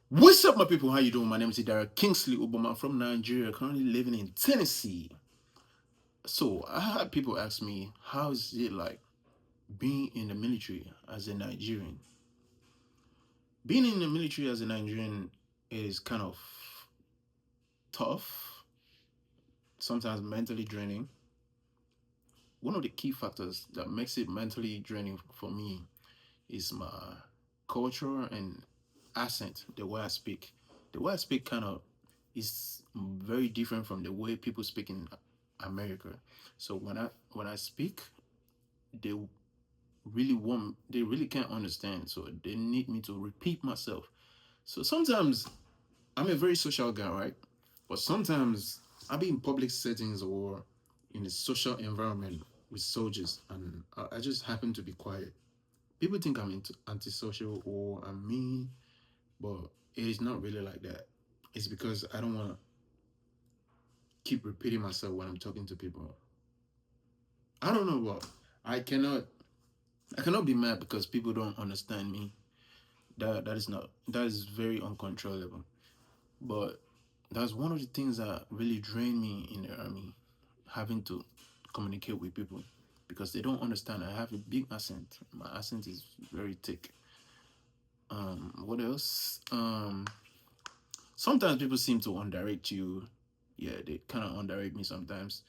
What's up, my people? How you doing? My name is Idara Kingsley Obama from Nigeria, currently living in Tennessee. So I had people ask me, how is it like being in the military as a Nigerian? Being in the military as a Nigerian is kind of tough, sometimes mentally draining. One of the key factors that makes it mentally draining for me is my culture and accent, the way I speak. The way I speak kind of is very different from the way people speak in America. So when I speak, they they really can't understand. So they need me to repeat myself. So sometimes I'm a very social guy, right? But sometimes I'll be in public settings or in a social environment with soldiers, and I just happen to be quiet. People think I'm into antisocial or I'm mean, but it is not really like that. It's because I don't want to keep repeating myself when I'm talking to people. I don't know what. I cannot I cannot be mad because people don't understand me. That is very uncontrollable. But that's one of the things that really drained me in the army, having to communicate with people because they don't understand. I have a big accent. My accent is very thick. What else? Sometimes people seem to underrate you. Yeah, they kind of underrate me sometimes.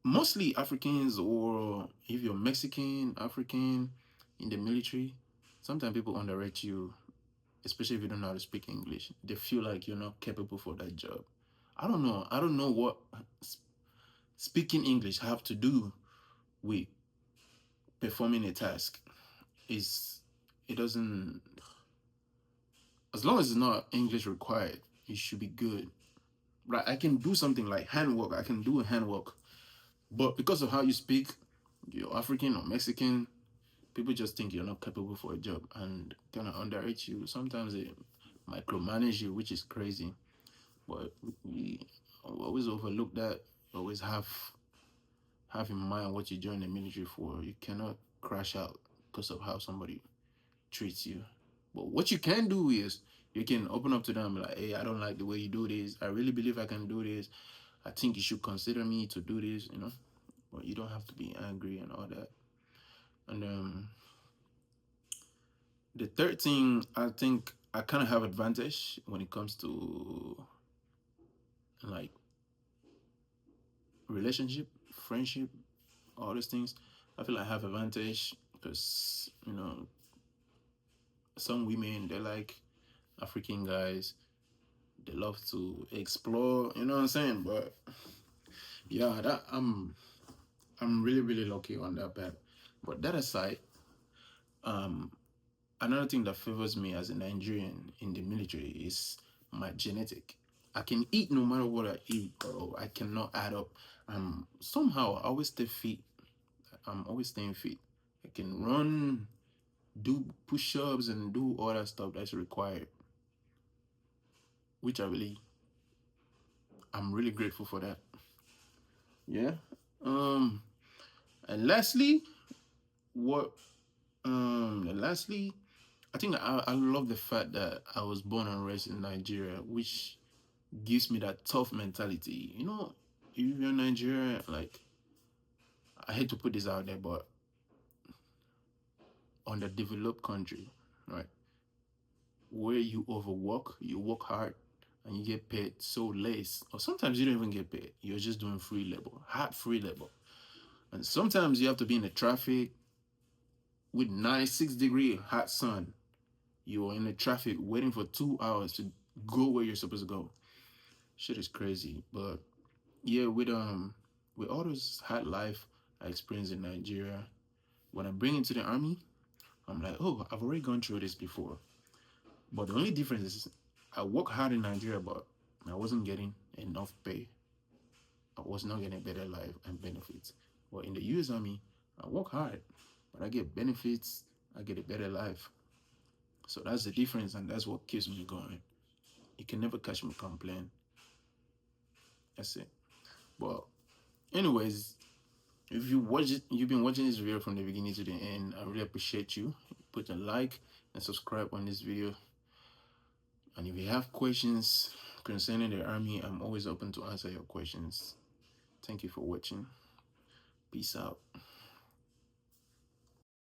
Mostly Africans, or if you're Mexican, African in the military, sometimes people underrate you, especially if you don't know how to speak English. They feel like you're not capable for that job. I don't know. I don't know what speaking English have to do with performing a task. Is it doesn't as long as it's not English required, it should be good. Right? I can do something like handwork. I can do a handwork. But because of how you speak, you're African or Mexican, people just think you're not capable for a job and kind of underrate you. Sometimes they micromanage you, which is crazy. But we always overlook that. Always have in mind what you join the military for. You cannot crash out because of how somebody treats you. But what you can do is you can open up to them like, hey, I don't like the way you do this. I really believe I can do this. I think you should consider me to do this. But you don't have to be angry and all that. And the third thing, I think I kind of have advantage when it comes to like relationship, friendship, all those things. I feel like I have advantage because some women they like African guys. They love to explore. You know what I'm saying? But yeah, that I'm really really lucky on that part. But that aside, um, another thing that favors me as a Nigerian in the military is my genetic. I can eat no matter what I eat, bro. I cannot add up. Somehow I always stay fit. I'm always staying fit. I can run, do push-ups, and do all that stuff that's required, which I'm really grateful for that. Yeah. Um. And what? Lastly, I think I love the fact that I was born and raised in Nigeria, which gives me that tough mentality. If you're Nigerian, like I hate to put this out there, but on the developed country, right, where you overwork, you work hard, and you get paid so less, or sometimes you don't even get paid. You're just doing free labor, hard free labor, and sometimes you have to be in the traffic with 96-degree hot sun. You're in the traffic waiting for 2 hours to go where you're supposed to go. Shit is crazy, but yeah, with all those hard life I experienced in Nigeria, when I bring it to the army, I'm like, oh, I've already gone through this before. But the only difference is I work hard in Nigeria, but I wasn't getting enough pay. I was not getting better life and benefits. But in the US Army, I work hard, but I get benefits, I get a better life. So that's the difference, and that's what keeps me going. You can never catch me complain. That's it. But anyways, if you've been watching this video from the beginning to the end, I really appreciate you. Put a like and subscribe on this video. And if you have questions concerning the army, I'm always open to answer your questions. Thank you for watching. Peace out.